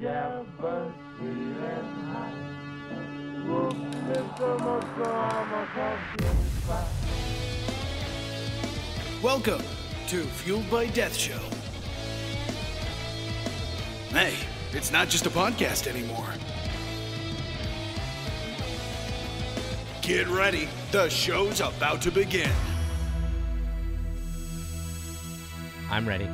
Jeff, but sweet and hot. Whoop, Mr. Motorama Coffee Spot. Welcome to Fueled by Death Show. Hey, it's not just a podcast anymore. Get ready, the show's about to begin. I'm ready.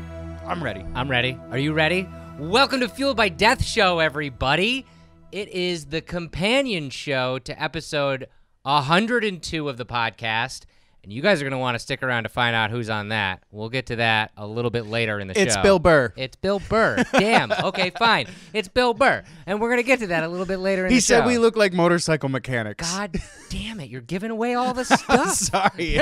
I'm ready. I'm ready. Are you ready? Welcome to Fueled by Death Show, everybody. It is the companion show to episode 102 of the podcast, and you guys are going to want to stick around to find out who's on that. We'll get to that a little bit later in the show. It's Bill Burr. It's Bill Burr. Damn. Okay, fine. It's Bill Burr, and we're going to get to that a little bit later in the show. He said we look like motorcycle mechanics. God damn it. You're giving away all the stuff. Sorry.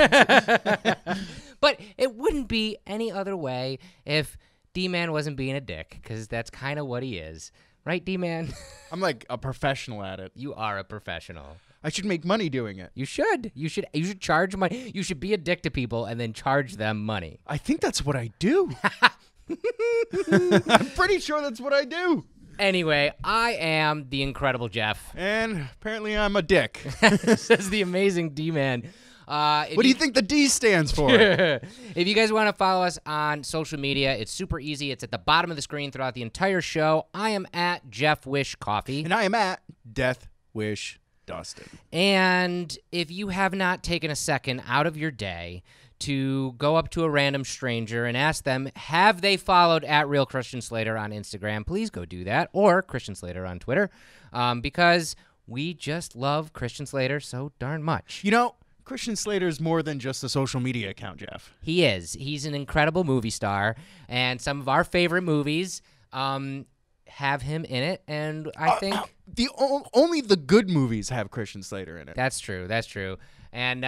But it wouldn't be any other way if D-Man wasn't being a dick, because that's kind of what he is. Right, D-Man? I'm like a professional at it. You are a professional. I should make money doing it. You should. You should charge money. You should be a dick to people and then charge them money. I think that's what I do. I'm pretty sure that's what I do. Anyway, I am the incredible Jeff. And apparently I'm a dick. Says the amazing D-Man. What do you think the D stands for? If you guys want to follow us on social media, it's super easy. It's at the bottom of the screen throughout the entire show. I am at Jeff Wish Coffee. And I am at Death Wish Dustin. And if you have not taken a second out of your day to go up to a random stranger and ask them, have they followed at Real Christian Slater on Instagram, please go do that, or Christian Slater on Twitter, because we just love Christian Slater so darn much. You know, Christian Slater's more than just a social media account, Jeff. He is. He's an incredible movie star, and some of our favorite movies have him in it, and I think only the good movies have Christian Slater in it. That's true. That's true. And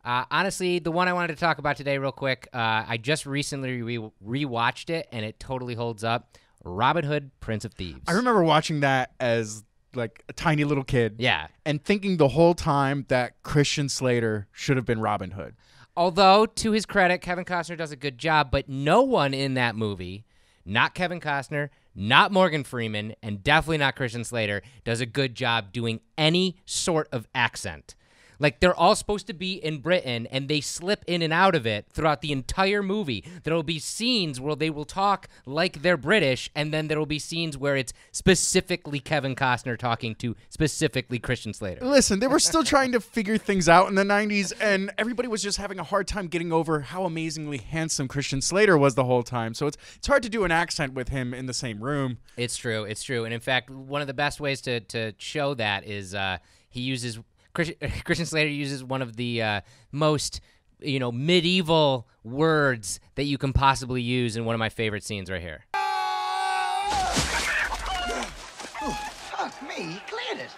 honestly, the one I wanted to talk about today real quick, I just recently rewatched it, and it totally holds up. Robin Hood, Prince of Thieves. I remember watching that as like a tiny little kid. Yeah. And thinking the whole time that Christian Slater should have been Robin Hood. Although, to his credit, Kevin Costner does a good job, but no one in that movie, not Kevin Costner, not Morgan Freeman, and definitely not Christian Slater, does a good job doing any sort of accent. Like, they're all supposed to be in Britain, and they slip in and out of it throughout the entire movie. There will be scenes where they will talk like they're British, and then there will be scenes where it's specifically Kevin Costner talking to specifically Christian Slater. Listen, they were still trying to figure things out in the 90s, and everybody was just having a hard time getting over how amazingly handsome Christian Slater was the whole time. So it's hard to do an accent with him in the same room. It's true. It's true. And, in fact, one of the best ways to show that is he uses – Christian Slater uses one of the most, medieval words that you can possibly use in one of my favorite scenes right here. Fuck me, he cleared it.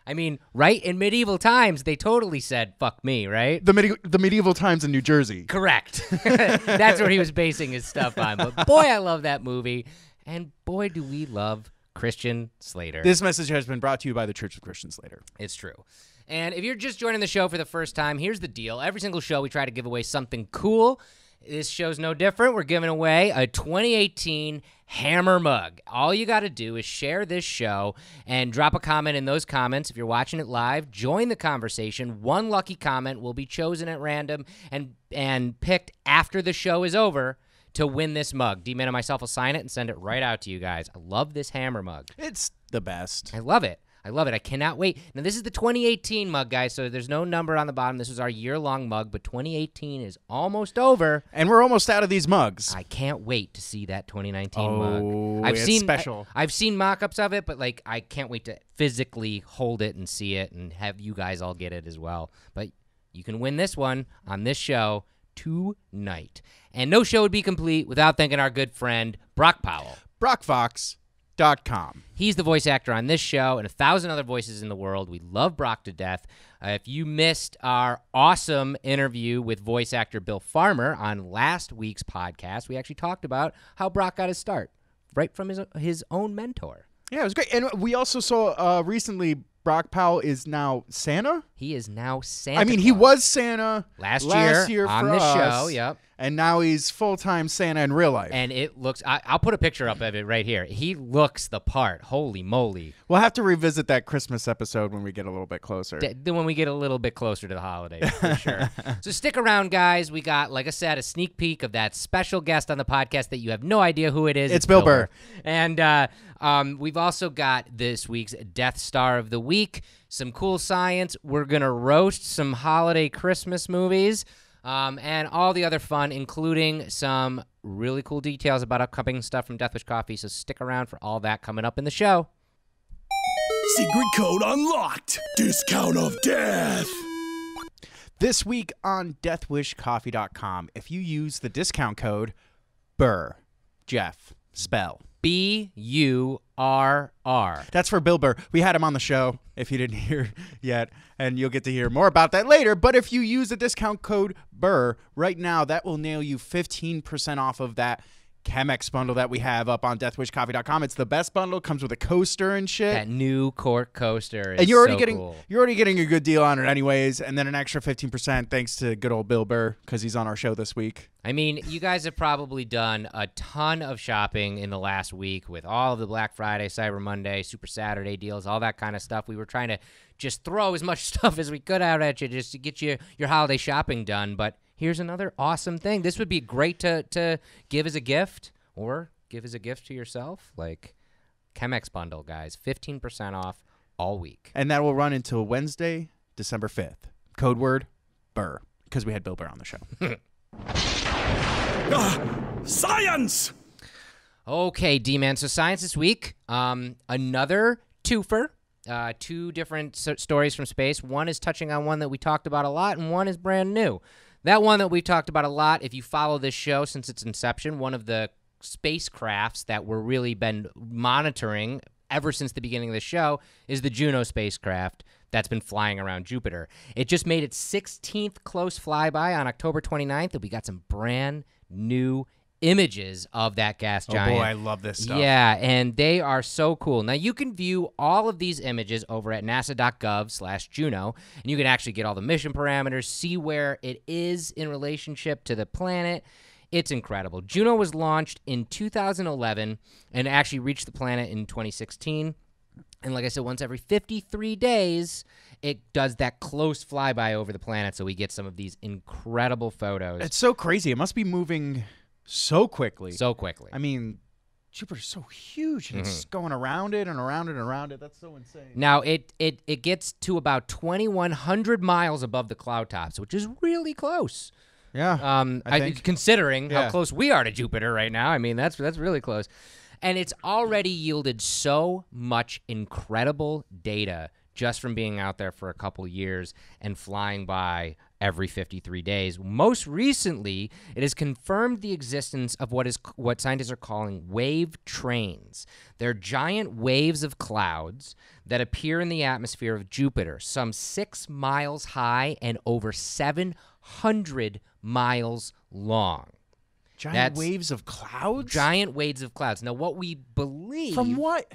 I mean, right? In medieval times, they totally said, fuck me, right? The medieval times in New Jersey. Correct. That's what he was basing his stuff on. But boy, I love that movie. And boy, do we love Christian Slater. This message has been brought to you by the Church of Christian Slater. It's true. And if you're just joining the show for the first time, here's the deal. Every single show, we try to give away something cool. This show's no different. We're giving away a 2018 Hammer mug. All you got to do is share this show and drop a comment in those comments. If you're watching it live, join the conversation. One lucky comment will be chosen at random and picked after the show is over to win this mug. D-Man and myself will sign it and send it right out to you guys. I love this Hammer mug. It's the best. I love it. I love it. I cannot wait. Now, this is the 2018 mug, guys, so there's no number on the bottom. This was our year-long mug, but 2018 is almost over. And we're almost out of these mugs. I can't wait to see that 2019 mug. It's special. I've seen mock-ups of it, but, I can't wait to physically hold it and see it and have you guys all get it as well. But you can win this one on this show tonight. And no show would be complete without thanking our good friend, Brock Powell. BrockFox.com. He's the voice actor on this show and 1,000 other voices in the world. We love Brock to death. If you missed our awesome interview with voice actor Bill Farmer on last week's podcast, we actually talked about how Brock got his start right from his own mentor. Yeah, it was great. And we also saw recently Brock Powell is now Santa. He is now Santa I mean, Claus. he was Santa last year on for the us, show. Yep. And now he's full-time Santa in real life. And it looks, I'll put a picture up of it right here. He looks the part. Holy moly. We'll have to revisit that Christmas episode when we get a little bit closer. Then when we get a little bit closer to the holidays, for sure. So stick around, guys. We got, like I said, a sneak peek of that special guest on the podcast that you have no idea who it is. It's Bill Burr. And we've also got this week's Death Star of the Week, some cool science. We're going to roast some holiday Christmas movies. And all the other fun, including some really cool details about upcoming stuff from Death Wish Coffee. So stick around for all that coming up in the show. Secret code unlocked. Discount of death. This week on deathwishcoffee.com, if you use the discount code BURR, Jeff, spell B-U-R-R. That's for Bill Burr. We had him on the show, if you didn't hear yet, and you'll get to hear more about that later. But if you use the discount code BURR right now, that will nail you 15% off of that CHEMEX bundle that we have up on deathwishcoffee.com. It's the best bundle. Comes with a coaster and shit. That new cork coaster is and you're already so getting cool. You're already getting a good deal on it anyways, and then an extra 15% thanks to good old Bill Burr because he's on our show this week. I mean, you guys have probably done a ton of shopping in the last week with all of the Black Friday, Cyber Monday, Super Saturday deals, all that kind of stuff. We were trying to just throw as much stuff as we could out at you just to get you your holiday shopping done. But here's another awesome thing. This would be great to give as a gift or give as a gift to yourself. Like CHEMEX bundle, guys. 15% off all week. And that will run until Wednesday, December 5th. Code word, Burr, because we had Bill Burr on the show. Science! Okay, D-Man. So science this week. Another twofer. Two different stories from space. One is touching on one that we talked about a lot, and one is brand new. That one that we talked about a lot, if you follow this show since its inception, one of the spacecrafts that we're really been monitoring ever since the beginning of the show is the Juno spacecraft that's been flying around Jupiter. It just made its 16th close flyby on October 29th, and we got some brand new images of that gas giant. Oh boy, I love this stuff. Yeah, and they are so cool. Now, you can view all of these images over at NASA.gov/Juno, and you can actually get all the mission parameters, see where it is in relationship to the planet. It's incredible. Juno was launched in 2011 and actually reached the planet in 2016. And like I said, once every 53 days, it does that close flyby over the planet, so we get some of these incredible photos. It's so crazy. It must be moving so quickly. So quickly. I mean, Jupiter's so huge, and it's going around it and around it and around it. That's so insane. Now, it gets to about 2,100 miles above the cloud tops, which is really close. Yeah, I think. Considering how Yeah. close we are to Jupiter right now, I mean, that's really close. And it's already yielded so much incredible data just from being out there for a couple years and flying by every 53 days. Most recently, it has confirmed the existence of what scientists are calling wave trains. They're giant waves of clouds that appear in the atmosphere of Jupiter, some 6 miles high and over 700 miles long. Giant waves of clouds? Giant waves of clouds. Now, what we believe... From what?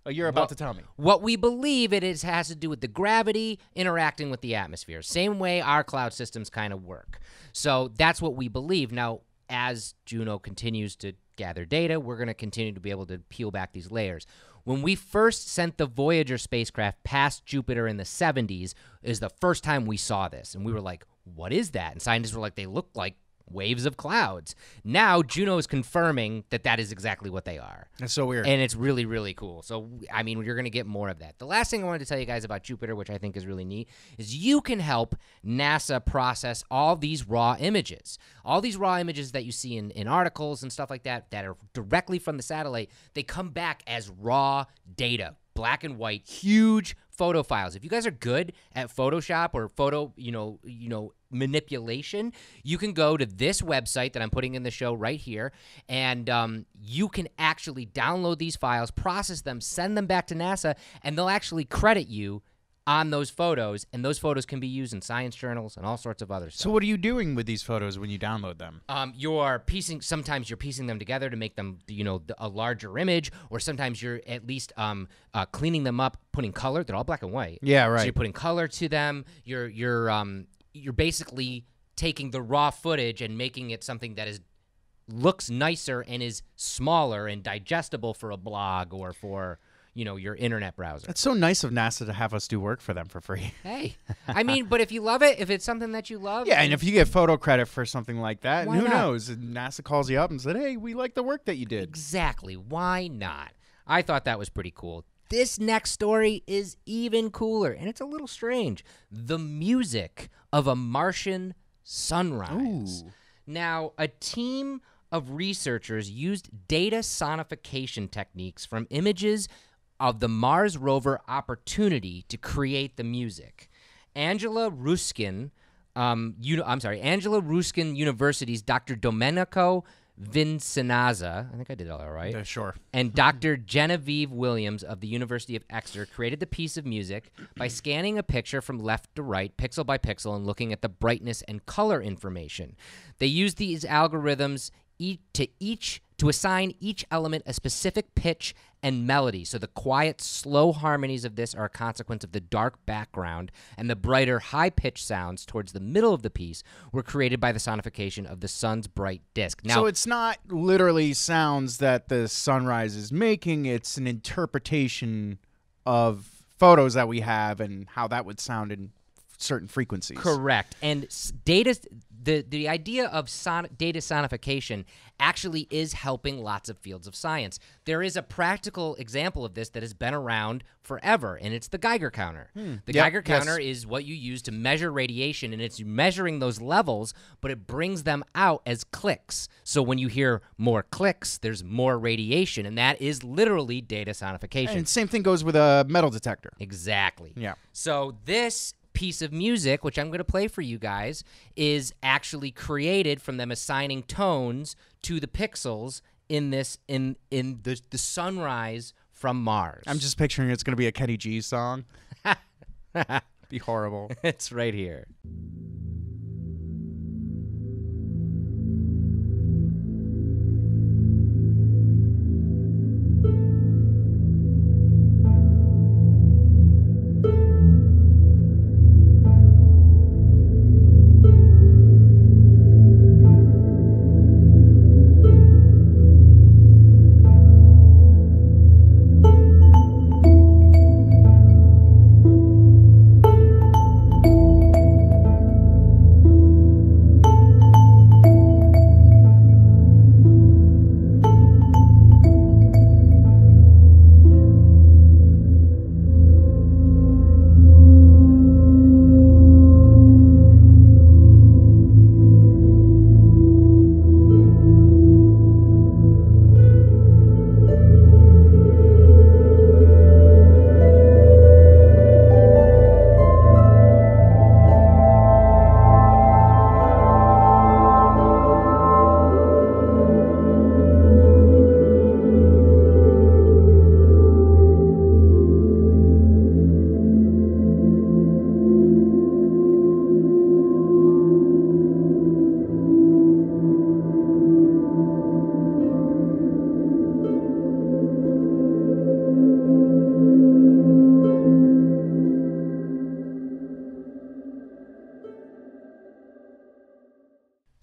Oh, you're about to tell me. What we believe has to do with the gravity interacting with the atmosphere. Same way our cloud systems kind of work. So that's what we believe. Now, as Juno continues to gather data, we're going to continue to be able to peel back these layers. When we first sent the Voyager spacecraft past Jupiter in the 70s is the first time we saw this. And we were like, what is that? And scientists were like, they look like waves of clouds. Now Juno is confirming that is exactly what they are. That's so weird. And it's really, really cool. So, I mean, you're going to get more of that. The last thing I wanted to tell you guys about Jupiter, which I think is really neat, is you can help NASA process all these raw images. All these raw images that you see in articles and stuff like that are directly from the satellite, they come back as raw data, black and white, huge photo files. If you guys are good at Photoshop or photo, manipulation, you can go to this website that I'm putting in the show right here, and you can actually download these files, process them, send them back to NASA, and they'll actually credit you on those photos, and those photos can be used in science journals and all sorts of other stuff. So what are you doing with these photos when you download them? Sometimes you're piecing them together to make them, a larger image, or sometimes you're at least cleaning them up, putting color. They're all black and white. Yeah, right. So you're putting color to them. You're basically taking the raw footage and making it something that looks nicer and is smaller and digestible for a blog or for your internet browser. It's so nice of NASA to have us do work for them for free. Hey, I mean, but if you love it, if it's something that you love. Yeah, and if you get photo credit for something like that, Why who not? knows? And NASA calls you up and said, hey, we like the work that you did. Exactly. Why not? I thought that was pretty cool. This next story is even cooler, and it's a little strange. The music of a Martian sunrise. Ooh. Now, a team of researchers used data sonification techniques from images of the Mars rover Opportunity to create the music. Angela Ruskin University's Dr. Domenico Vincenazza, I think I did all right. Yeah, sure. And Dr. Genevieve Williams of the University of Exeter created the piece of music by scanning a picture from left to right, pixel by pixel, and looking at the brightness and color information. They used these algorithms to assign each element a specific pitch and melody. So the quiet, slow harmonies of this are a consequence of the dark background, and the brighter, high-pitched sounds towards the middle of the piece were created by the sonification of the sun's bright disk. Now, So it's not literally sounds that the sunrise is making. It's an interpretation of photos that we have and how that would sound in certain frequencies. correct. And the idea of data sonification actually is helping lots of fields of science. There is a practical example of this that has been around forever, and it's the Geiger counter. The Geiger counter is what you use to measure radiation, and it's measuring those levels, but it brings them out as clicks. So when you hear more clicks, there's more radiation, and that is literally data sonification. And same thing goes with a metal detector. Exactly. Yeah. So this piece of music, which I'm going to play for you guys, is actually created from them assigning tones to the pixels in the sunrise from Mars. I'm just picturing it's going to be a Kenny G song. Be horrible. It's right here.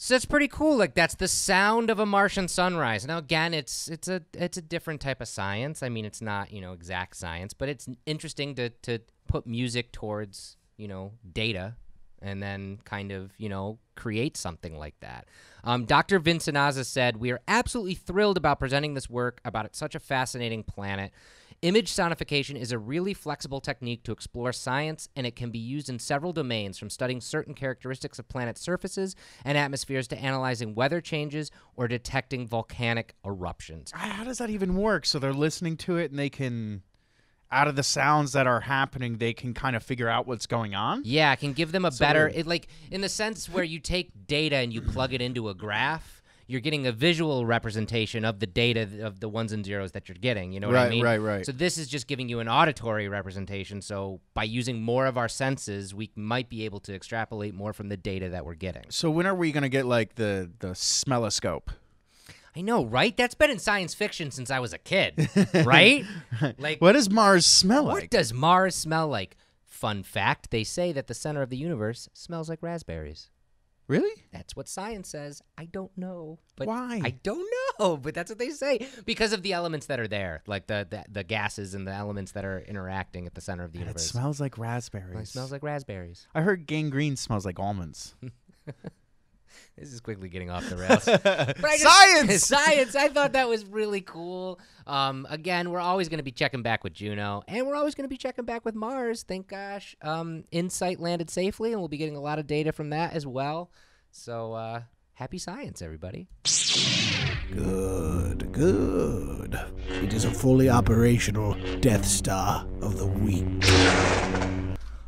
So it's pretty cool. Like, that's the sound of a Martian sunrise. Now, again, it's a different type of science. I mean, it's not, exact science, but it's interesting to put music towards, data and then kind of, create something like that. Dr. Vincenazza said, "We are absolutely thrilled about presenting this work about such a fascinating planet. Image sonification is a really flexible technique to explore science, and it can be used in several domains, from studying certain characteristics of planet surfaces and atmospheres to analyzing weather changes or detecting volcanic eruptions." How does that even work? So they're listening to it and they can, out of the sounds that are happening, they can kind of figure out what's going on? Yeah, it can give them a better, in the sense where you take data and you plug it into a graph. you're getting a visual representation of the data of the ones and zeros that you're getting. You know what I mean? Right. So this is just giving you an auditory representation. So by using more of our senses, we might be able to extrapolate more from the data that we're getting. So when are we going to get like the smelloscope? I know, right? That's been in science fiction since I was a kid, right? Like, what does Mars smell what like? does Mars smell like? Fun fact, they say that the center of the universe smells like raspberries. Really? That's what science says. I don't know. But Why? I don't know, but that's what they say. Because of the elements that are there, like the gases and the elements that are interacting at the center of the It universe. smells like raspberries. It smells like raspberries. I heard gangrene smells like almonds. This is quickly getting off the rails. Science! Science! I thought that was really cool. Again, we're always going to be checking back with Juno, and we're always going to be checking back with Mars. Thank gosh. InSight landed safely, and we'll be getting a lot of data from that as well. So happy science, everybody. Good, good. It is a fully operational Death Star of the week.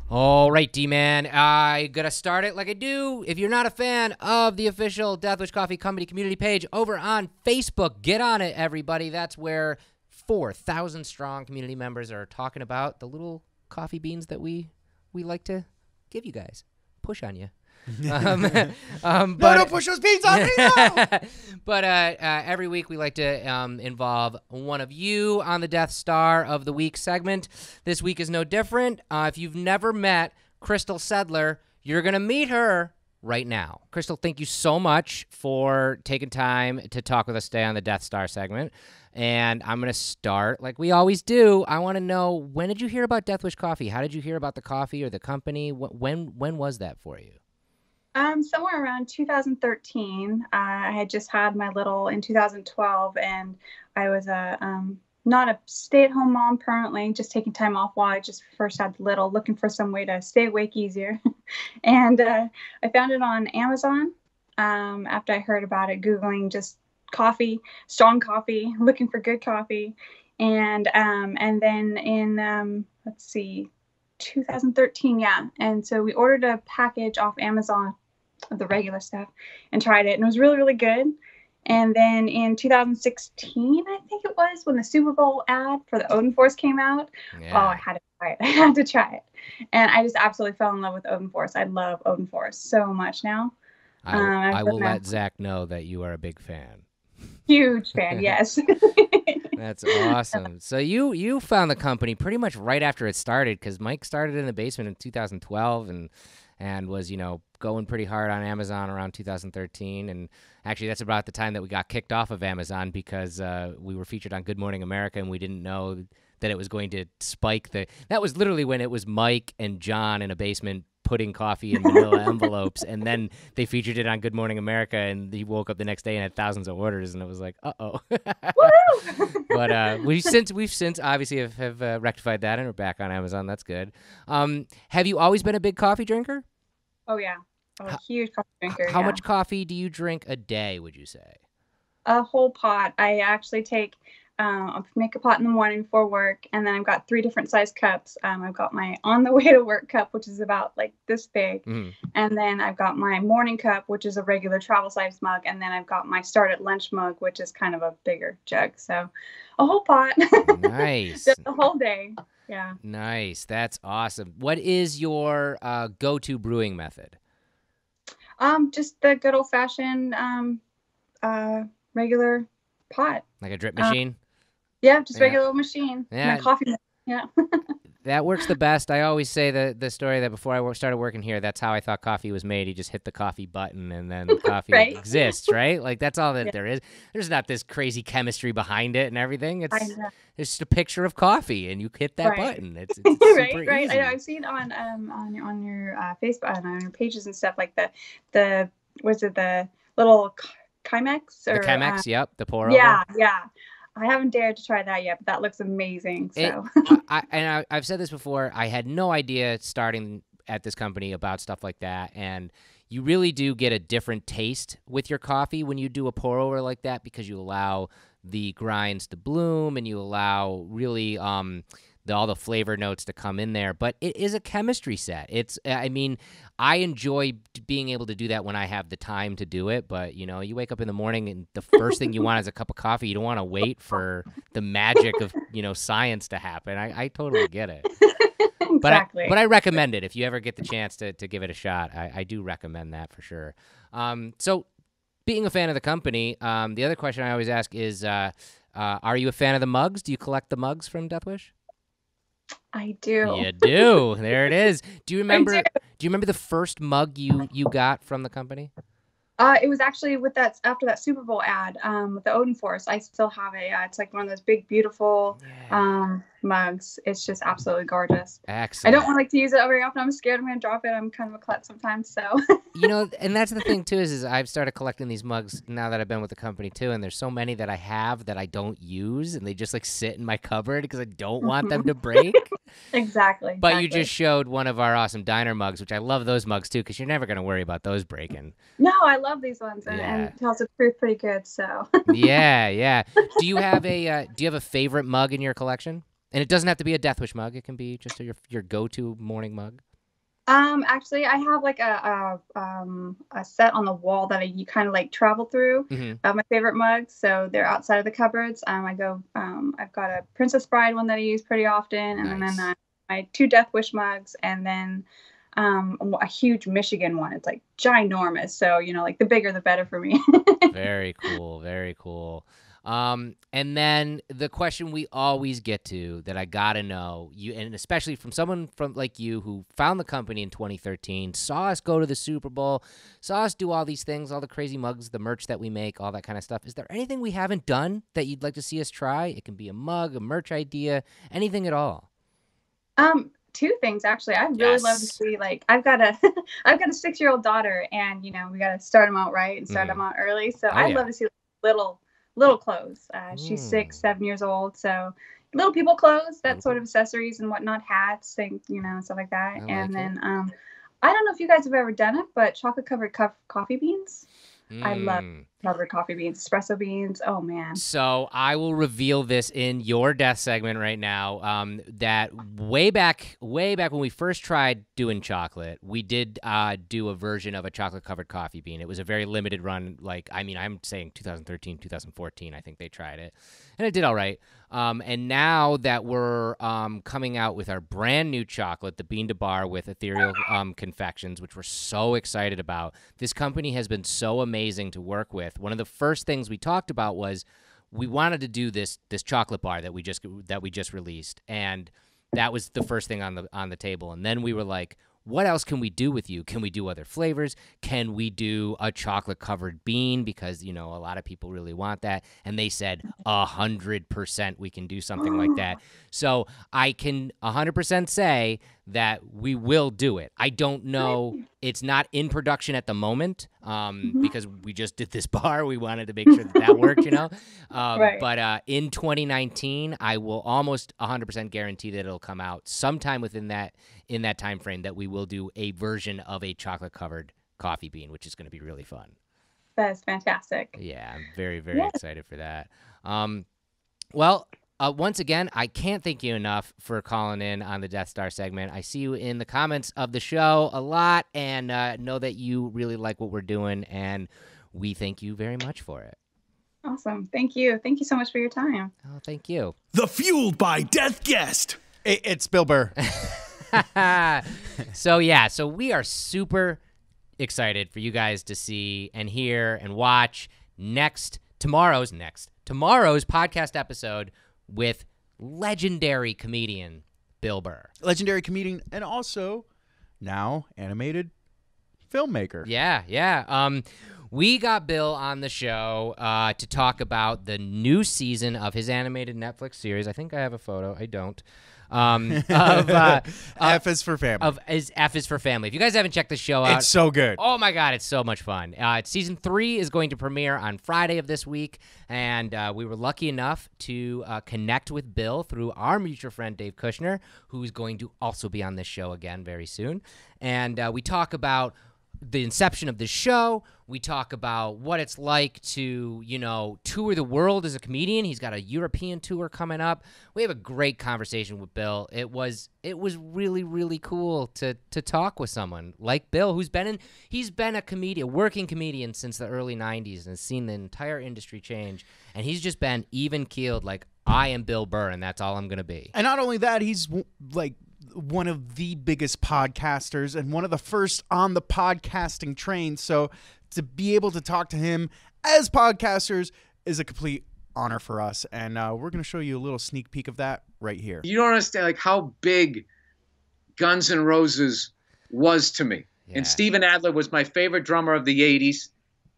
All right, D-Man, I gotta start it like I do. If you're not a fan of the official Death Wish Coffee Company community page over on Facebook, get on it, everybody. That's where 4,000 strong community members are talking about the little coffee beans that we like to give you guys, push on you. No, don't push those beans on me, no! But every week we like to involve one of you on the Death Star of the Week segment. This week is no different. If you've never met Krystal Sedler, you're going to meet her right now. Krystal, thank you so much for taking time to talk with us today on the Death Star segment. And I'm going to start like we always do. I want to know, when did you hear about Death Wish Coffee? How did you hear about the coffee or the company? When was that for you? Somewhere around 2013. I had just had my little in 2012, and I was not a stay-at-home mom permanently, just taking time off while I just first had little, looking for some way to stay awake easier. And I found it on Amazon after I heard about it, Googling just coffee, strong coffee, looking for good coffee. And then in, 2013, yeah. And so we ordered a package off Amazon of the regular stuff and tried it, and it was really, really good. And then in 2016, I think it was, when the Super Bowl ad for the Odin Force came out, Yeah. oh, I had to try it. I had to try it. And I just absolutely fell in love with Odin Force. I love Odin Force so much now. I will let Zach know that you are a big fan. Huge fan, yes. That's awesome. So you found the company pretty much right after it started, because Mike started in the basement in 2012 and was, going pretty hard on Amazon around 2013. And actually, that's about the time that we got kicked off of Amazon, because we were featured on Good Morning America, and we didn't know that it was going to spike that was literally when it was Mike and John in a basement putting coffee in manila envelopes, and then they featured it on Good Morning America, and he woke up the next day and had thousands of orders, and it was like, uh-oh. But we've since obviously have rectified that, and we're back on Amazon. That's good. Have you always been a big coffee drinker? Oh, yeah. I'm a huge coffee drinker. How much coffee do you drink a day, would you say? A whole pot. I actually take, I'll make a pot in the morning before work, and then I've got 3 different size cups. I've got my on the way to work cup, which is about like this big. And then I've got my morning cup, which is a regular travel size mug. And then I've got my start at lunch mug, which is kind of a bigger jug. So a whole pot. Nice. Just the whole day. Yeah. Nice. That's awesome. What is your go-to brewing method? Just the good old fashioned regular pot. Like a drip machine? Yeah, just regular old machine. Yeah. My coffee. Yeah. That works the best. I always say the story that before I started working here, that's how I thought coffee was made. You just hit the coffee button, and then the coffee Right. exists, right? Like, that's all that there is. There's not this crazy chemistry behind it and everything. It's just a picture of coffee, and you hit that button. It's super right. easy. I know. I've seen on your Facebook, on your pages and stuff, like the was it the little CHEMEX or The CHEMEX, yep, the pour over. Yeah. I haven't dared to try that yet, but that looks amazing. So I've said this before. I had no idea starting at this company about stuff like that, and you really do get a different taste with your coffee when you do a pour over like that, because you allow the grinds to bloom, and you allow really all the flavor notes to come in there. But it is a chemistry set. I mean, I enjoy being able to do that when I have the time to do it. But, you know, you wake up in the morning and the first thing you want is a cup of coffee. You don't want to wait for the magic of, you know, science to happen. I totally get it. Exactly. But I recommend it if you ever get the chance to give it a shot. I do recommend that for sure. So being a fan of the company, the other question I always ask is, are you a fan of the mugs? Do you collect the mugs from Death Wish? I do. You do. There it is. Do you remember? Do you remember the first mug you got from the company? It was actually after that Super Bowl ad with the Odin Force. I still have it. It's like one of those big, beautiful mugs. It's just absolutely gorgeous. Excellent. I don't want to use it very often. I'm scared I'm going to drop it. I'm kind of a klutz sometimes. So. You know, and that's the thing too is I've started collecting these mugs now that I've been with the company too, and there's so many that I have that I don't use, and they just like sit in my cupboard because I don't want them to break. Exactly. But you just showed one of our awesome diner mugs, which I love those mugs too, because you're never going to worry about those breaking. No, I love these ones, and tells the truth pretty good. So. Yeah. Do you have a favorite mug in your collection? And it doesn't have to be a Death Wish mug. It can be just your go-to morning mug. Actually, I have like a set on the wall that you kind of like travel through. My favorite mugs, so they're outside of the cupboards. I've got a Princess Bride one that I use pretty often, and then my 2 Death Wish mugs, and then a huge Michigan one. It's like ginormous, so you know, like the bigger the better for me. Very cool, very cool. And then the question we always get to that I gotta know, and especially from someone like you who found the company in 2013, saw us go to the Super Bowl, saw us do all these things, all the crazy mugs, the merch that we make, all that kind of stuff. Is there anything we haven't done that you'd like to see us try? It can be a mug, a merch idea, anything at all. 2 things actually. I'd really love to see, like, I've got a 6-year-old daughter, and you know, we got to start them out right and start them out early. So I'd love to see little clothes. She's 6, 7 years old, so little people clothes, that sort of accessories and whatnot, hats, and you know, stuff like that. Then I don't know if you guys have ever done it, but chocolate covered coffee beans. I love covered coffee beans, espresso beans. Oh man! So I will reveal this in your death segment right now. That way back when we first tried doing chocolate, we did do a version of a chocolate covered coffee bean. It was a very limited run. Like, I mean, I'm saying 2013, 2014. I think they tried it, and it did all right. And now that we're coming out with our brand new chocolate, the Bean to Bar with ethereal confections, which we're so excited about. This company has been so amazing to work with. One of the first things we talked about was we wanted to do this chocolate bar that we just released, and that was the first thing on the table. And then we were like, what else can we do with you? Can we do other flavors? Can we do a chocolate covered bean? Because, you know, a lot of people really want that. And they said 100% we can do something like that. So I can 100% say that we will do it. I don't know. It's not in production at the moment because we just did this bar. We wanted to make sure that worked, you know. But in 2019, I will almost 100% guarantee that it'll come out sometime within that time frame, that we will do a version of a chocolate covered coffee bean, which is going to be really fun. That is fantastic. Yeah, I'm very, very excited for that. Once again, I can't thank you enough for calling in on the Death Star segment. I see you in the comments of the show a lot, and know that you really like what we're doing, and we thank you very much for it. Awesome. Thank you. Thank you so much for your time. Oh, thank you. The Fueled by Death guest. It's Bill Burr. So we are super excited for you guys to see and hear and watch tomorrow's podcast episode with legendary comedian Bill Burr. Legendary comedian and also now animated filmmaker. Yeah. We got Bill on the show to talk about the new season of his animated Netflix series. I think I have a photo. I don't. F is for family. F is for family. If you guys haven't checked the show out, it's so good. Oh my God, it's so much fun. Season 3 is going to premiere on Friday of this week, and we were lucky enough to connect with Bill through our mutual friend Dave Kushner, who's going to also be on this show again very soon. And we talk about the inception of the show. We talk about what it's like to, tour the world as a comedian. He's got a European tour coming up. We have a great conversation with Bill. It was really, really cool to talk with someone like Bill, he's been a comedian, working comedian since the early 90s and has seen the entire industry change. And he's just been even keeled, like, I am Bill Burr, and that's all I'm going to be. And not only that, he's like one of the biggest podcasters and one of the first on the podcasting train. So to be able to talk to him as podcasters is a complete honor for us. And we're going to show you a little sneak peek of that right here. You don't understand like how big Guns N' Roses was to me. Yeah. And Steven Adler was my favorite drummer of the 80s.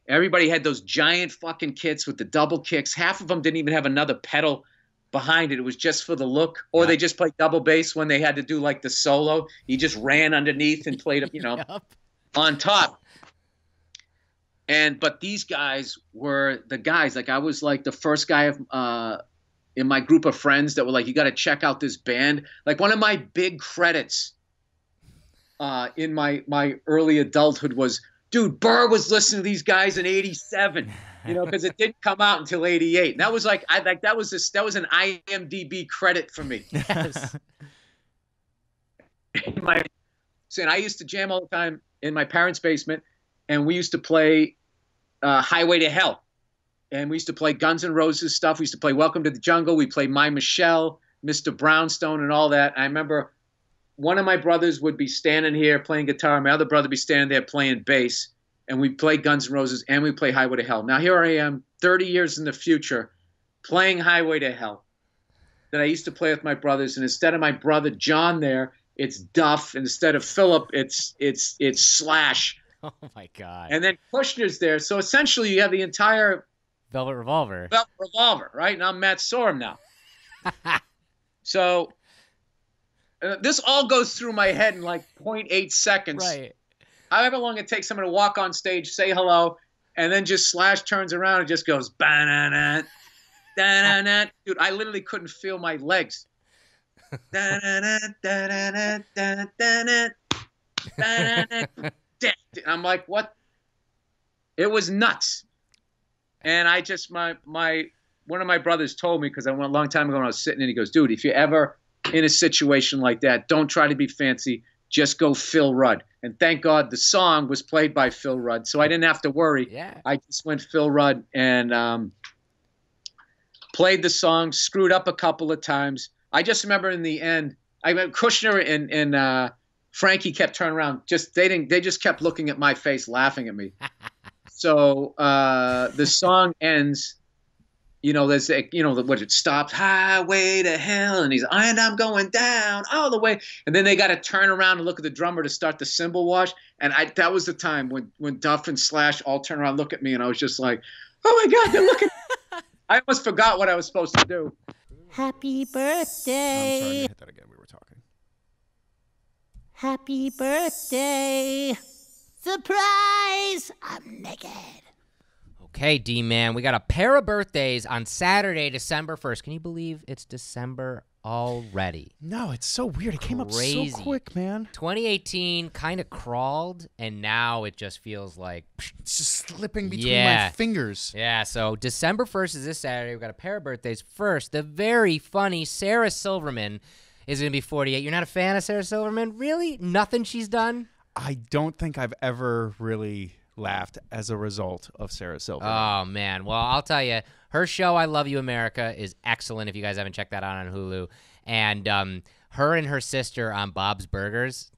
Everybody had those giant fucking kits with the double kicks. Half of them didn't even have another pedal behind it. It was just for the look. Or they just played double bass when they had to do like the solo. He just ran underneath and played, on top. But these guys were the guys. Like I was like the first guy in my group of friends that were like, you got to check out this band. Like one of my big credits in my early adulthood was, dude, Burr was listening to these guys in '87, because it didn't come out until '88. And that was like, that was an IMDb credit for me. Yes. And I used to jam all the time in my parents' basement, and we used to play Highway to Hell. And we used to play Guns N' Roses stuff. We used to play Welcome to the Jungle. We played My Michelle, Mr. Brownstone, and all that. I remember one of my brothers would be standing here playing guitar. My other brother would be standing there playing bass. And we play Guns N' Roses and we play Highway to Hell. Now here I am 30 years in the future playing Highway to Hell that I used to play with my brothers. And instead of my brother John there, it's Duff. Instead of Philip, it's Slash. Oh, my God. And then Kushner's there. So essentially you have the entire Velvet Revolver. Velvet Revolver, right? And I'm Matt Sorum now. So this all goes through my head in like 0.8 seconds. Right. However long it takes someone to walk on stage, say hello, and then just Slash turns around and just goes, ba-na-na, da-na-na. Dude, I literally couldn't feel my legs. Da-na-na, da-na-na, da-na-na, da-na-na. I'm like, what? It was nuts. And I just, one of my brothers told me, because I went a long time ago when I was sitting and he goes, dude, if you're ever in a situation like that, don't try to be fancy. Just go Phil Rudd. And thank God the song was played by Phil Rudd, so I didn't have to worry. Yeah. I just went Phil Rudd and played the song, screwed up a couple of times. I just remember in the end, Kushner and Frankie kept turning around. They just kept looking at my face, laughing at me. So the song ends. There's what it stops, Highway to Hell, and I'm going down all the way. And then they got to turn around and look at the drummer to start the cymbal wash. And that was the time when Duff and Slash all turned around and looked at me, and I was just like, oh my God, they're looking. I almost forgot what I was supposed to do. Happy birthday. I'm sorry, hit that again. We were talking. Happy birthday. Surprise! I'm naked. Okay, D-Man, we got a pair of birthdays on Saturday, December 1st. Can you believe it's December already? No, it's so weird. It came up so quick, man. 2018 kind of crawled, and now it just feels like... It's just slipping between my fingers. Yeah, so December 1st is this Saturday. We've got a pair of birthdays. First, the very funny Sarah Silverman is going to be 48. You're not a fan of Sarah Silverman? Really? Nothing she's done? I don't think I've ever really laughed as a result of Sarah Silverman. Oh, man. Well, I'll tell you, her show, I Love You, America, is excellent if you guys haven't checked that out on Hulu. And her and her sister on Bob's Burgers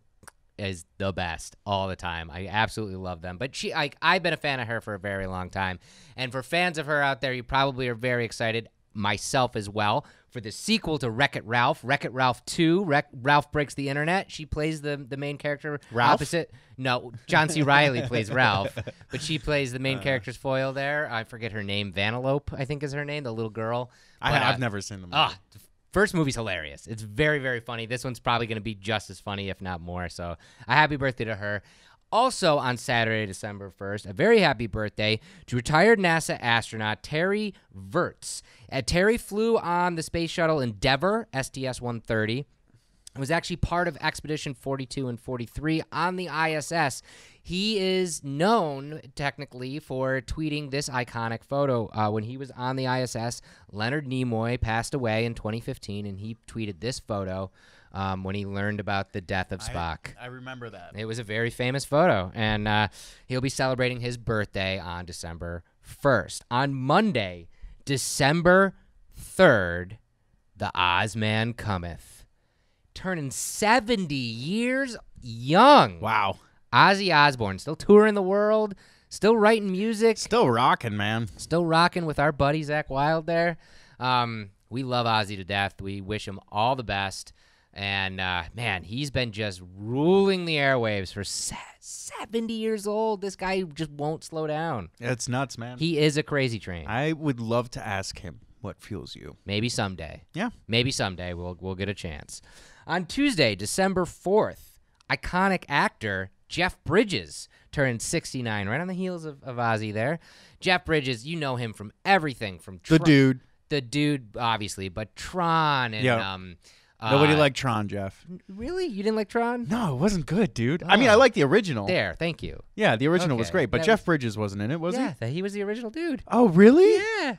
is the best all the time. I absolutely love them. But I've been a fan of her for a very long time. And for fans of her out there, you probably are very excited, myself as well, for the sequel to Wreck-It Ralph, Wreck-It Ralph 2, Ralph Breaks the Internet. She plays the main character. Ralph? Opposite. No, John C. Reilly plays Ralph, but she plays the main character's foil there. I forget her name. Vanellope, I think is her name, the little girl. I've never seen the movie. The first movie's hilarious. It's very, very funny. This one's probably going to be just as funny, if not more. So a happy birthday to her. Also on Saturday, December 1st, a very happy birthday to retired NASA astronaut Terry Virts. Terry flew on the space shuttle Endeavour, STS-130. was actually part of Expedition 42 and 43 on the ISS. He is known, technically, for tweeting this iconic photo. When he was on the ISS, Leonard Nimoy passed away in 2015, and he tweeted this photo when he learned about the death of Spock. I remember that. It was a very famous photo, and he'll be celebrating his birthday on December 1st. On Monday, December 3rd, the Ozman cometh, turning 70 years young. Wow. Ozzy Osbourne, still touring the world, still writing music. Still rocking, man. Still rocking with our buddy Zach Wilde there. We love Ozzy to death. We wish him all the best. And, man, he's been just ruling the airwaves for 70 years old. This guy just won't slow down. It's nuts, man. He is a crazy train. I would love to ask him what fuels you. Maybe someday. Yeah. Maybe someday we'll get a chance. On Tuesday, December 4th, iconic actor Jeff Bridges turned 69, right on the heels of Ozzy there. Jeff Bridges, you know him from everything. From The dude. The dude, obviously, but Tron and... Nobody liked Tron, Jeff. Really? You didn't like Tron? No, it wasn't good, dude. I mean, I like the original. There, thank you. Yeah, the original was Okay. great, but That Jeff Bridges wasn't in it, was he? Yeah, he was the original dude. Oh, really? Yeah.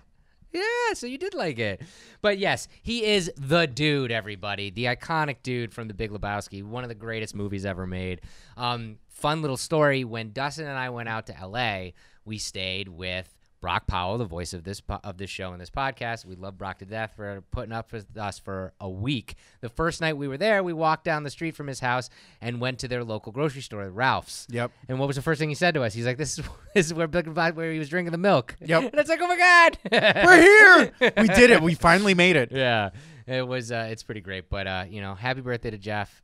Yeah, so you did like it. But yes, he is the dude, everybody. The iconic dude from The Big Lebowski, one of the greatest movies ever made. Fun little story, when Dustin and I went out to L.A., we stayed with Brock Powell, the voice of this show and this podcast. We love Brock to death for putting up with us for a week. The first night we were there, we walked down the street from his house and went to their local grocery store, Ralph's. Yep. And what was the first thing he said to us? He's like, "This is where he was drinking the milk." Yep. And it's like, "Oh my God, We're here! We did it. We finally made it. Yeah, it was. It's pretty great. But happy birthday to Jeff.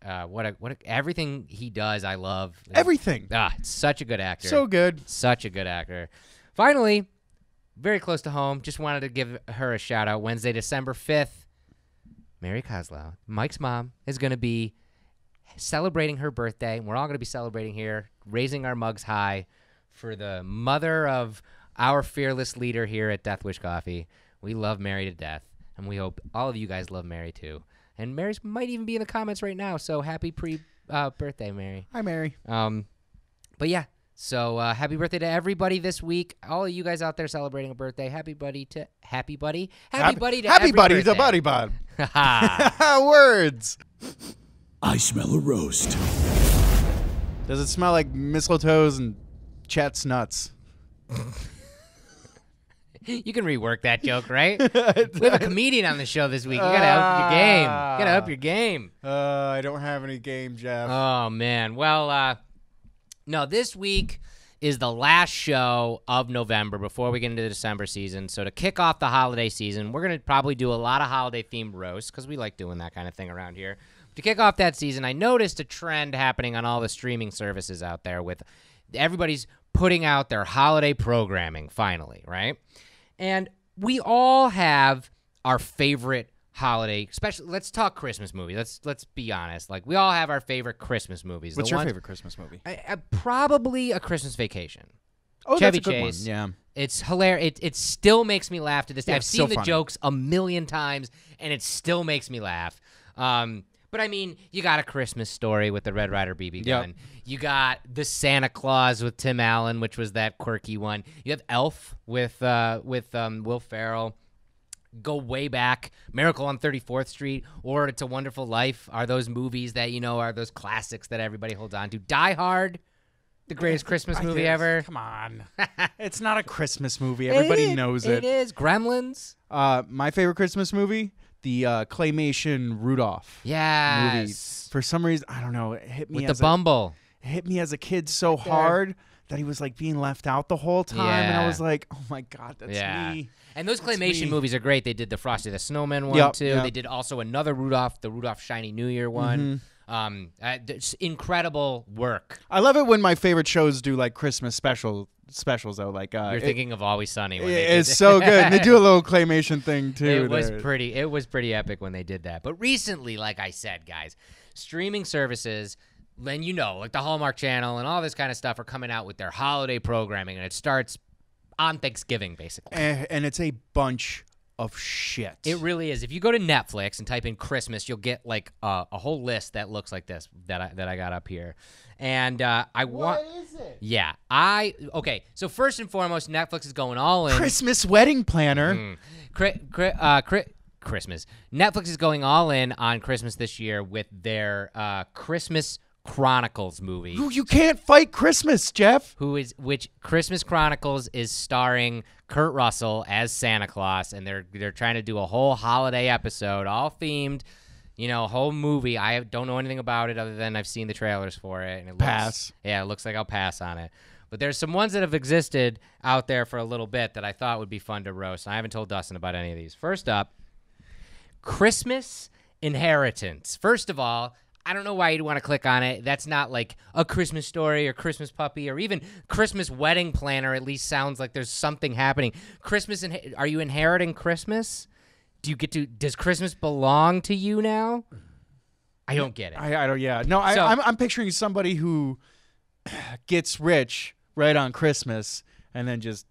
Everything he does, I love. Everything. It's such a good actor. So good. Such a good actor. Finally, very close to home. Just wanted to give her a shout out. Wednesday, December 5th, Mary KOSLOW, Mike's mom, is going to be celebrating her birthday. We're all going to be celebrating here, raising our mugs high for the mother of our fearless leader here at Death Wish Coffee. We love Mary to death, and we hope all of you guys love Mary too. And Mary's might even be in the comments right now, so happy birthday, Mary. Hi, Mary. But yeah. So happy birthday to everybody this week. All of you guys out there celebrating a birthday. Happy buddy to every birthday. Buddy bod. Words. I smell a roast. Does it smell like mistletoes and Chet's nuts? You can rework that joke, right? We have a comedian on the show this week. You gotta up your game. I don't have any game, Jeff. Oh man. Well, no, this week is the last show of November before we get into the December season. So to kick off the holiday season, we're going to probably do a lot of holiday-themed roasts because we like doing that kind of thing around here. To kick off that season, I noticed a trend happening on all the streaming services out there with everybody's putting out their holiday programming finally, right? And we all have our favorite holiday, especially let's talk Christmas movies. Let's be honest. Like we all have our favorite Christmas movies. What's your favorite Christmas movie? Probably A Christmas Vacation. Oh, Chevy that's a good Chase. one. Yeah. It's hilarious. It still makes me laugh to this day. Yeah, I've it's seen so the funny. jokes a million times, and it still makes me laugh. But I mean, you got A Christmas Story with the Red Ryder BB gun. Yep. You got The Santa Claus with Tim Allen, which was that quirky one. You have Elf with Will Ferrell. Go way back, Miracle on 34th Street or It's a Wonderful Life are those movies that, are those classics that everybody holds on to. Die Hard, the greatest Christmas movie ever. Come on. It's not a Christmas movie. Everybody knows it. It is. Gremlins. My favorite Christmas movie, the claymation Rudolph Yes. movie. For some reason, I don't know, it hit me With the Bumble. It hit me as a kid so hard that he was like being left out the whole time, and I Yeah. was like, "Oh my God, that's me." And those That's claymation me. movies are great. They did the Frosty the Snowman one too. Yep. They did also another Rudolph, the Rudolph Shiny New Year one. It's incredible work. I love it when my favorite shows do like Christmas specials though. Like You're thinking of Always Sunny. When they it's did so good. And they do a little claymation thing too. It was there. pretty epic when they did that. But recently, like I said, guys, streaming services, then like the Hallmark Channel and all this kind of stuff are coming out with their holiday programming, and it starts on Thanksgiving, basically. And it's a bunch of shit. It really is. If you go to Netflix and type in Christmas, you'll get like a whole list that looks like this that I got up here. And What is it? Yeah. Okay. So first and foremost, Netflix is going all in. Christmas wedding planner. Christmas. Netflix is going all in on Christmas this year with their Christmas Chronicles movie. Ooh, you can't fight Christmas, Jeff. Which Christmas Chronicles is starring Kurt Russell as Santa Claus, and they're trying to do a whole holiday episode, all themed, a whole movie. I don't know anything about it other than I've seen the trailers for it. And Pass. Yeah, it looks like I'll pass on it. But there's some ones that have existed out there for a little bit that I thought would be fun to roast, and I haven't told Dustin about any of these. First up, Christmas Inheritance. First of all, I don't know why you'd want to click on it. That's not like A Christmas Story or Christmas Puppy or even Christmas Wedding Planner. At least sounds like there's something happening. Are you inheriting Christmas? Does Christmas belong to you now? I don't get it. I don't. Yeah. No. I'm picturing somebody who gets rich right on Christmas and then just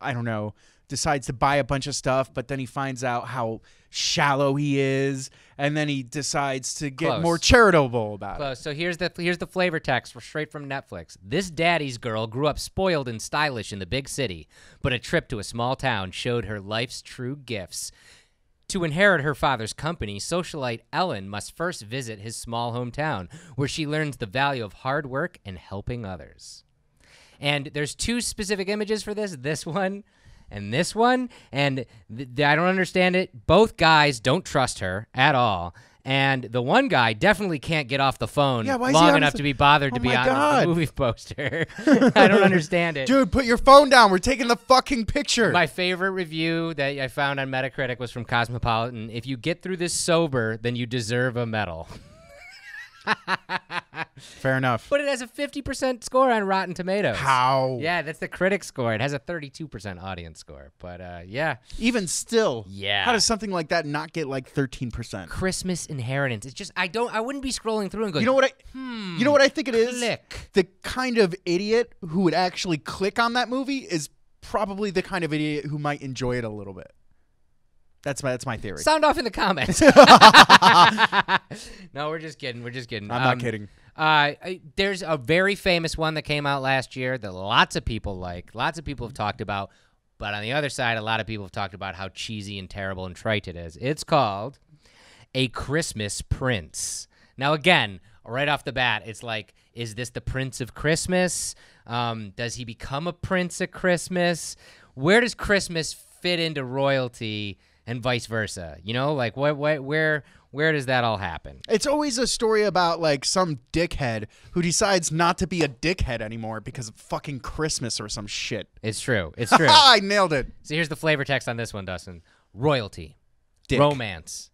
I don't know, decides to buy a bunch of stuff, but then he finds out how shallow he is, and then he decides to get more charitable about it. So here's the flavor text straight from Netflix. This daddy's girl grew up spoiled and stylish in the big city, but a trip to a small town showed her life's true gifts. To inherit her father's company, socialite Ellen must first visit his small hometown, where she learns the value of hard work and helping others. And there's two specific images for this one and this one, and I don't understand it. Both guys don't trust her at all, and the one guy definitely can't get off the phone long enough to be bothered to be on the movie poster. I don't understand it. Dude, put your phone down. We're taking the fucking picture. My favorite review that I found on Metacritic was from Cosmopolitan. If you get through this sober, then you deserve a medal. Fair enough. But it has a 50% score on Rotten Tomatoes. How? Yeah, that's the critic score. It has a 32% audience score. But yeah. Even still. Yeah. How does something like that not get like 13%? Christmas Inheritance. It's just I wouldn't be scrolling through and going, you know what I think it is? Click. The kind of idiot who would actually click on that movie is probably the kind of idiot who might enjoy it a little bit. That's my theory. Sound off in the comments. No, we're just kidding. I'm not kidding. There's a very famous one that came out last year that lots of people like. Lots of people have talked about. But on the other side, a lot of people have talked about how cheesy and terrible and trite it is. It's called A Christmas Prince. Now, again, right off the bat, it's like, is this the Prince of Christmas? Does he become a prince at Christmas? Where does Christmas fit into royalty? And vice versa, like where does that all happen? It's always a story about like some dickhead who decides not to be a dickhead anymore because of fucking Christmas or some shit. It's true. It's true. I nailed it. So here's the flavor text on this one, Dustin. Royalty, Dick. Romance,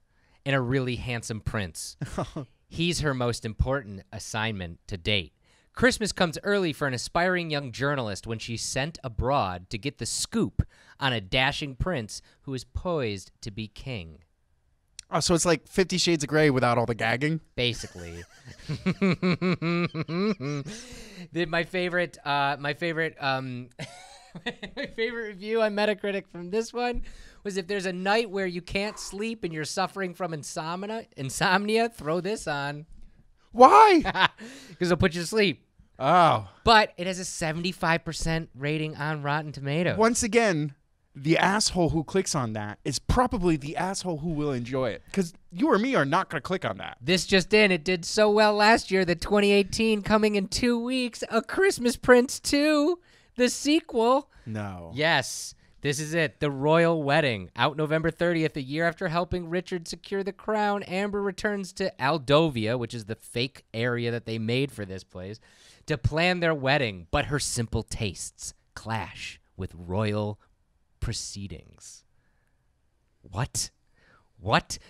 and a really handsome prince. He's her most important assignment to date. Christmas comes early for an aspiring young journalist when she's sent abroad to get the scoop on a dashing prince who is poised to be king. Oh, so it's like 50 Shades of Grey without all the gagging? Basically. My favorite review on Metacritic from this one was, if there's a night where you can't sleep and you're suffering from insomnia, throw this on. Why? Because it'll put you to sleep. Oh. But it has a 75% rating on Rotten Tomatoes. Once again, the asshole who clicks on that is probably the asshole who will enjoy it. Because you or me are not going to click on that. This just in. It did so well last year that 2018, coming in 2 weeks, A Christmas Prince 2, the sequel. No. Yes. This is it. The Royal Wedding. Out November 30th, a year after helping Richard secure the crown, Amber returns to Aldovia, which is the fake area that they made for this place, to plan their wedding. But her simple tastes clash with royal proceedings. What?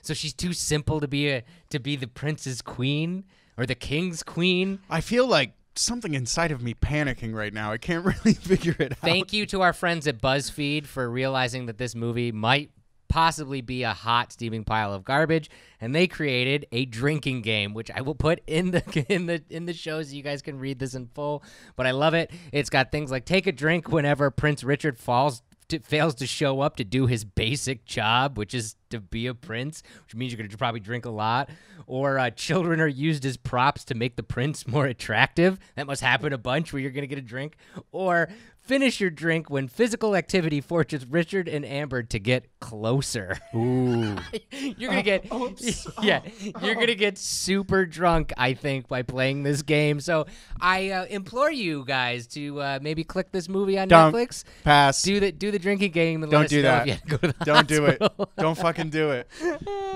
So she's too simple to be the prince's queen or the king's queen? I feel like something inside of me panicking right now. I can't really figure it out. Thank you to our friends at BuzzFeed for realizing that this movie might possibly be a hot steaming pile of garbage, and they created a drinking game, which I will put in the show so you guys can read this in full. But I love it. It's got things like take a drink whenever Prince Richard falls fails to show up to do his basic job, which is to be a prince, which means you're going to probably drink a lot. Or children are used as props to make the prince more attractive. That must happen a bunch where you're going to get a drink. Or finish your drink when physical activity forces Richard and Amber to get closer. Ooh. You're going to get you're going to get super drunk, I think, by playing this game. So I implore you guys to maybe click this movie on Netflix. Pass. Do the drinking game and Don't let us do know that. if you had to go to the Don't do it. hospital. Don't fucking do it.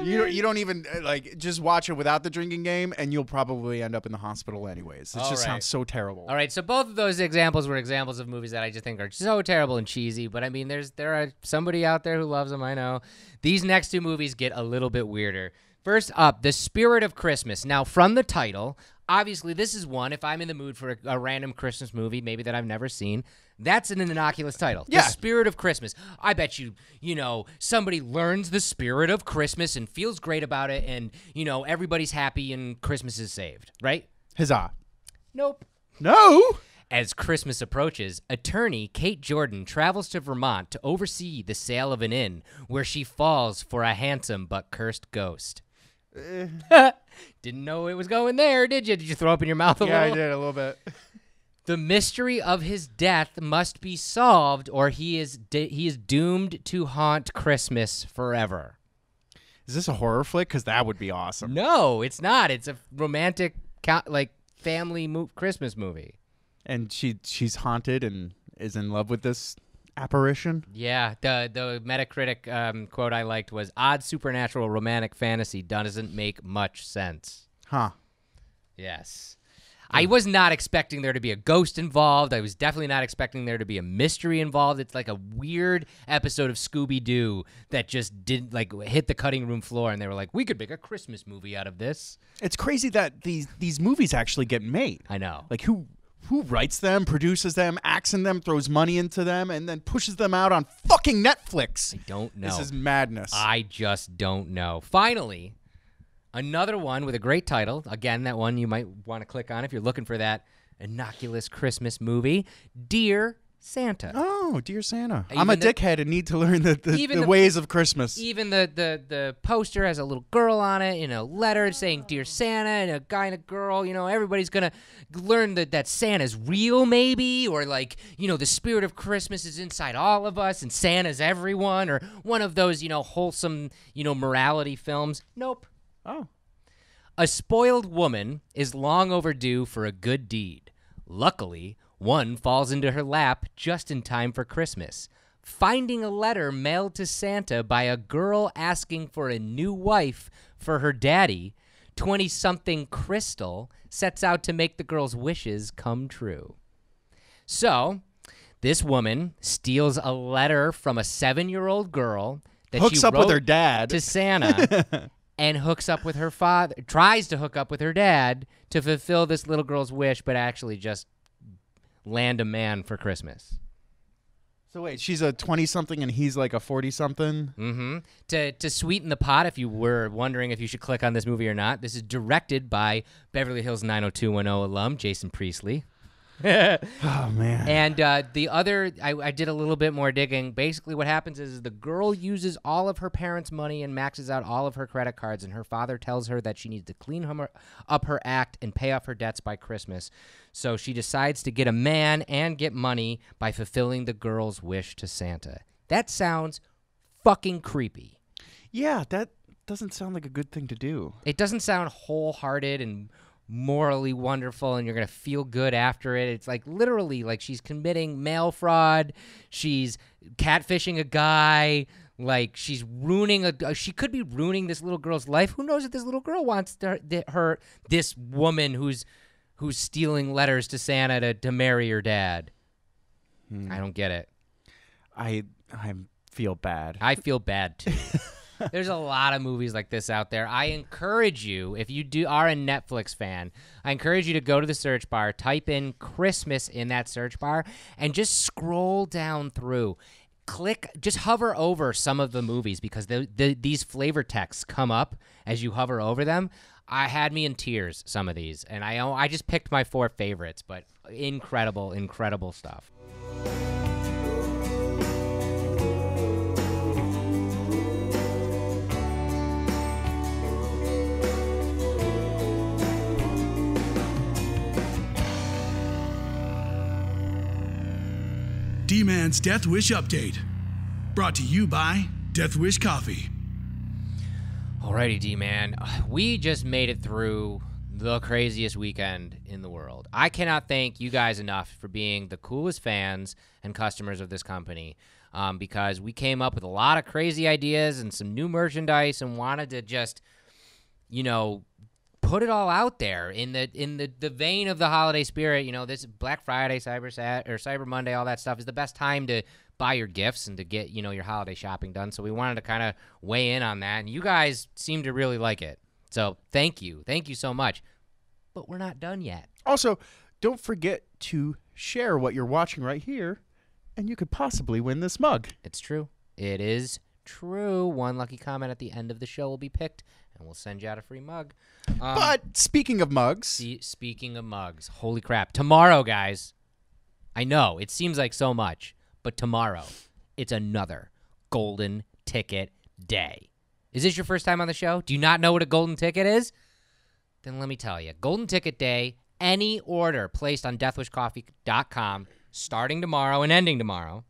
You don't even just watch it without the drinking game, and you'll probably end up in the hospital anyways. It just sounds so terrible. All right, so both of those examples were examples of movies that I just think are so terrible and cheesy. But I mean, there are somebody out there who loves them. I know. These next two movies get a little bit weirder. First up, The Spirit of Christmas. Now, from the title, obviously this is one. If I'm in the mood for a random Christmas movie, maybe that I've never seen, that's an innocuous title. Yeah. The Spirit of Christmas. I bet you somebody learns the spirit of Christmas and feels great about it, and everybody's happy and Christmas is saved, right? Huzzah. Nope. No. As Christmas approaches, attorney Kate Jordan travels to Vermont to oversee the sale of an inn where she falls for a handsome but cursed ghost. Didn't know it was going there, did you? Did you throw up in your mouth a little? Yeah, I did a little bit. The mystery of his death must be solved, or he is doomed to haunt Christmas forever. Is this a horror flick? Because that would be awesome. No, it's not. It's a romantic, family Christmas movie. And she's haunted and is in love with this apparition. Yeah, the Metacritic quote I liked was, "Odd supernatural romantic fantasy doesn't make much sense." Huh. Yes. I was not expecting there to be a ghost involved. I was definitely not expecting there to be a mystery involved. It's like a weird episode of Scooby-Doo that just didn't hit the cutting room floor, and they were like, we could make a Christmas movie out of this. It's crazy that these movies actually get made. I know. Like who writes them, produces them, acts in them, throws money into them, and then pushes them out on fucking Netflix? I don't know. This is madness. I just don't know. Finally, another one with a great title. Again, that one you might want to click on if you're looking for that innocuous Christmas movie. Dear Santa. Oh, Dear Santa. Even I'm a the- dickhead and need to learn the Even the- ways of Christmas. Even the poster has a little girl on it, letter saying Dear Santa, and a guy and a girl. Everybody's going to learn that Santa's real, maybe, or the spirit of Christmas is inside all of us, and Santa's everyone, or one of those, wholesome, morality films. Nope. Oh. A spoiled woman is long overdue for a good deed. Luckily, one falls into her lap just in time for Christmas. Finding a letter mailed to Santa by a girl asking for a new wife for her daddy, 20-something Krystal sets out to make the girl's wishes come true. So, this woman steals a letter from a 7-year-old girl that Hooks she up with wrote her dad. to Santa and hooks up with her father, tries to hook up with her dad to fulfill this little girl's wish, but actually just land a man for Christmas. So wait, she's a 20-something and he's like a 40-something? Mm-hmm. To sweeten the pot, if you were wondering if you should click on this movie or not, this is directed by Beverly Hills 90210 alum Jason Priestley. Oh, man. And the other, I did a little bit more digging. Basically what happens is the girl uses all of her parents' money and maxes out all of her credit cards, and her father tells her that she needs to clean up her act and pay off her debts by Christmas. So she decides to get a man and get money by fulfilling the girl's wish to Santa. That sounds fucking creepy. Yeah, that doesn't sound like a good thing to do. It doesn't sound wholehearted and morally wonderful and you're going to feel good after it. It's literally she's committing mail fraud. She's catfishing a guy. She's ruining she could be ruining this little girl's life. Who knows if this little girl wants this woman who's stealing letters to Santa to marry her dad. I don't get it. I feel bad. I feel bad too. There's a lot of movies like this out there. I encourage you, if you are a Netflix fan, I encourage you to go to the search bar, type in Christmas in that search bar, and just scroll down through. Just hover over some of the movies because these flavor texts come up as you hover over them. I had me in tears, some of these, and I just picked my 4 favorites, but incredible, incredible stuff. D-Man's Death Wish Update. Brought to you by Death Wish Coffee. Alrighty, D-Man. We just made it through the craziest weekend in the world. I cannot thank you guys enough for being the coolest fans and customers of this company, because we came up with a lot of crazy ideas and some new merchandise and wanted to just, you know, put it all out there in the vein of the holiday spirit. You know, this Black Friday, Cyber Monday, all that stuff is the best time to buy your gifts and to get, you know, your holiday shopping done. So we wanted to kind of weigh in on that, and you guys seem to really like it. So thank you so much. But we're not done yet. Also, don't forget to share what you're watching right here, and you could possibly win this mug. It's true. It is true. One lucky comment at the end of the show will be picked, and we'll send you out a free mug. But speaking of mugs. Speaking of mugs, holy crap. Tomorrow, guys, I know, it seems like so much, but tomorrow, it's another golden ticket day. Is this your first time on the show? Do you not know what a golden ticket is? Then let me tell you. Golden Ticket Day, any order placed on deathwishcoffee.com starting tomorrow and ending tomorrow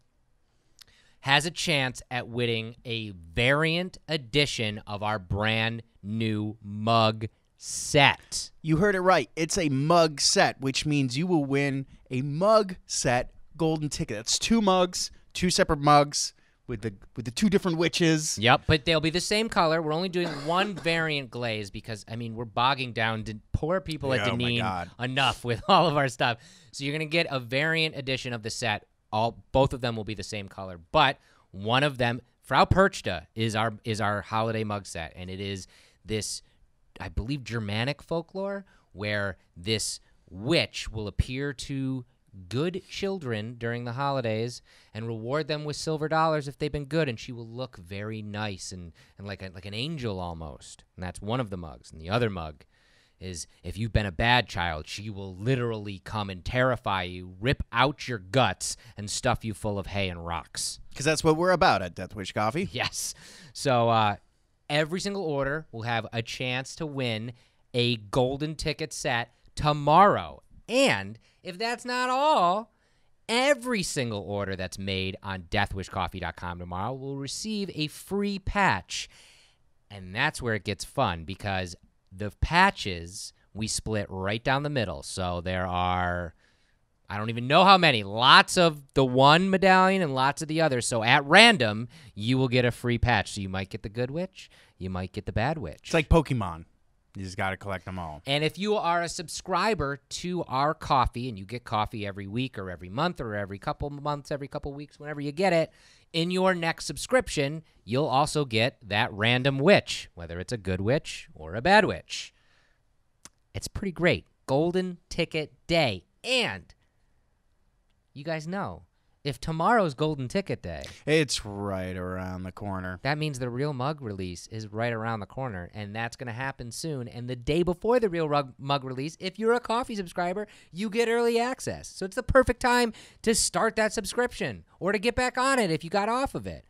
has a chance at winning a variant edition of our brand new mug set. You heard it right. It's a mug set, which means you will win a mug set golden ticket. That's 2 mugs, 2 separate mugs with the 2 different witches. Yep, but they'll be the same color. We're only doing one variant glaze because, I mean, we're bogging down poor people at Deneen enough with all of our stuff. So you're going to get a variant edition of the set. Both of them will be the same color, but one of them, Frau Perchta, is our holiday mug set, and it is this, I believe, Germanic folklore where this witch will appear to good children during the holidays and reward them with silver dollars if they've been good, and she will look very nice and like an angel almost. And that's one of the mugs. And the other mug is, if you've been a bad child, she will literally come and terrify you, rip out your guts, and stuff you full of hay and rocks. Because that's what we're about at Death Wish Coffee. Yes. So every single order will have a chance to win a golden ticket set tomorrow. And if that's not all, every single order that's made on deathwishcoffee.com tomorrow will receive a free patch. And that's where it gets fun, because the patches we split right down the middle. So there are, I don't even know how many, lots of the one medallion and lots of the other. So at random, you will get a free patch. So you might get the good witch, you might get the bad witch. It's like Pokemon. You just got to collect them all. And if you are a subscriber to our coffee, and you get coffee every week or every month or every couple months, every couple weeks, whenever you get it, in your next subscription, you'll also get that random witch, whether it's a good witch or a bad witch. It's pretty great. Golden Ticket Day. And you guys know, if tomorrow's Golden Ticket Day, it's right around the corner. That means the real mug release is right around the corner, and that's going to happen soon. And the day before the real mug release, if you're a coffee subscriber, you get early access. So it's the perfect time to start that subscription or to get back on it if you got off of it.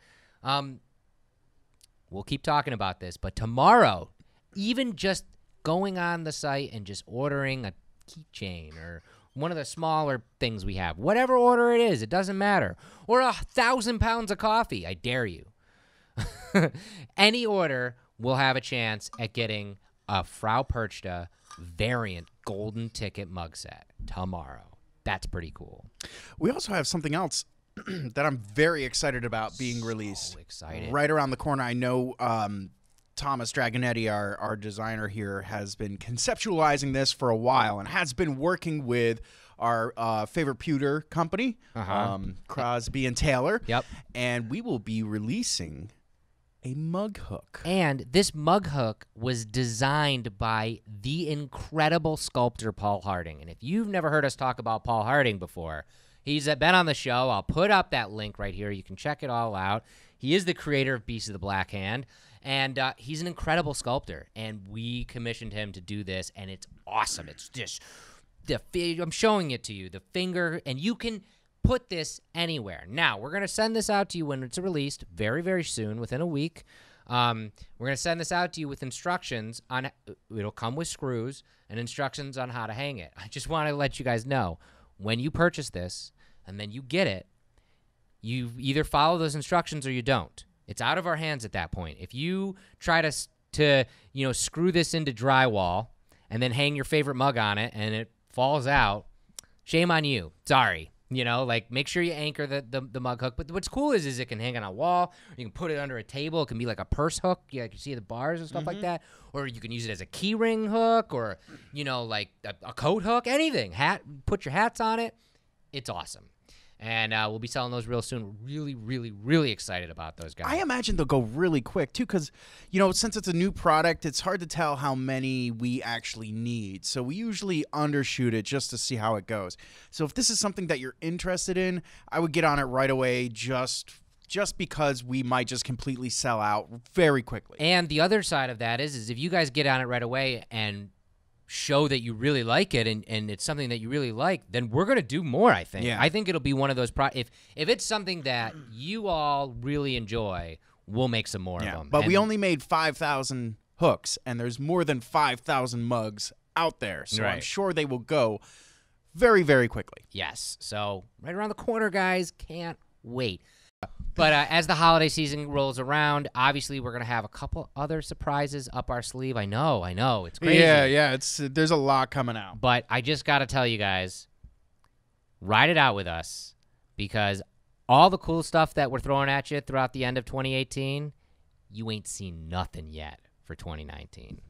We'll keep talking about this, but tomorrow, even just going on the site and just ordering a keychain or one of the smaller things we have, whatever order it is, it doesn't matter, or 1,000 pounds of coffee, I dare you. Any order will have a chance at getting a Frau Perchta variant golden ticket mug set tomorrow. That's pretty cool. We also have something else that I'm very excited about being released. Excited. Right around the corner. I know Thomas Dragonetti, our designer here, has been conceptualizing this for a while and has been working with our favorite pewter company, Crosby and Taylor. Yep. And we will be releasing a mug hook. And this mug hook was designed by the incredible sculptor Paul Harding. And if you've never heard us talk about Paul Harding before, he's been on the show. I'll put up that link right here. You can check it all out. He is the creator of Beast of the Black Hand. And he's an incredible sculptor, and we commissioned him to do this, and it's awesome. It's just, I'm showing it to you, the finger, and you can put this anywhere. Now, we're going to send this out to you when it's released very, very soon, within a week. We're going to send this out to you with instructions on, it'll come with screws and instructions on how to hang it. I just want to let you guys know, when you purchase this and then you get it, you either follow those instructions or you don't. It's out of our hands at that point. If you try to screw this into drywall and then hang your favorite mug on it and it falls out, shame on you. Sorry. Make sure you anchor the mug hook. But what's cool is it can hang on a wall. You can put it under a table. It can be like a purse hook. You can see the bars and stuff like that. Or you can use it as a key ring hook or, like a coat hook, anything. Put your hats on it. It's awesome. And we'll be selling those real soon. We're really, really, really excited about those guys. I imagine they'll go really quick, too, because, since it's a new product, it's hard to tell how many we actually need. So we usually undershoot it just to see how it goes. So if this is something that you're interested in, I would get on it right away just because we might just completely sell out very quickly. And the other side of that is if you guys get on it right away and show that you really like it and it's something that you really like, then we're going to do more, I think. Yeah. I think it'll be one of those if it's something that you all really enjoy, we'll make some more of them. But we only made 5,000 hooks, and there's more than 5,000 mugs out there. So I'm sure they will go very, very quickly. Yes. So right around the corner, guys. Can't wait. But as the holiday season rolls around, obviously we're going to have a couple other surprises up our sleeve. I know. It's crazy. Yeah. There's a lot coming out. But I just got to tell you guys, ride it out with us, because all the cool stuff that we're throwing at you throughout the end of 2018, you ain't seen nothing yet for 2019.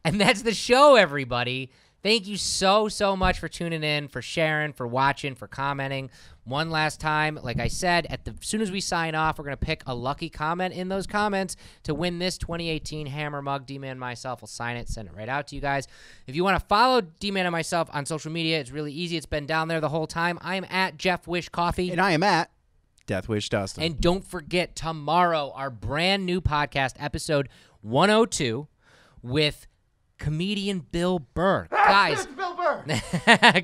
And that's the show, everybody. Thank you so, so much for tuning in, for sharing, for watching, for commenting. One last time, like I said, as soon as we sign off, we're going to pick a lucky comment in those comments to win this 2018 Hammer mug. D-Man and myself will sign it, send it right out to you guys. If you want to follow D-Man and myself on social media, it's really easy. It's been down there the whole time. I am at Jeff Wish Coffee. And I am at Death Wish Dustin. And don't forget, tomorrow, our brand new podcast, episode 102, with comedian Bill Burr. Guys, Bill Burr.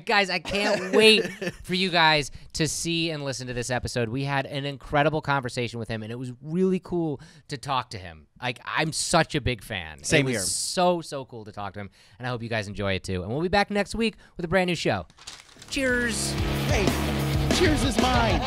Guys, I can't wait for you guys to see and listen to this episode. We had an incredible conversation with him, and it was really cool to talk to him. I'm such a big fan. Same here. It was so cool to talk to him, and I hope you guys enjoy it too. And we'll be back next week with a brand new show. Cheers. Hey, cheers is mine.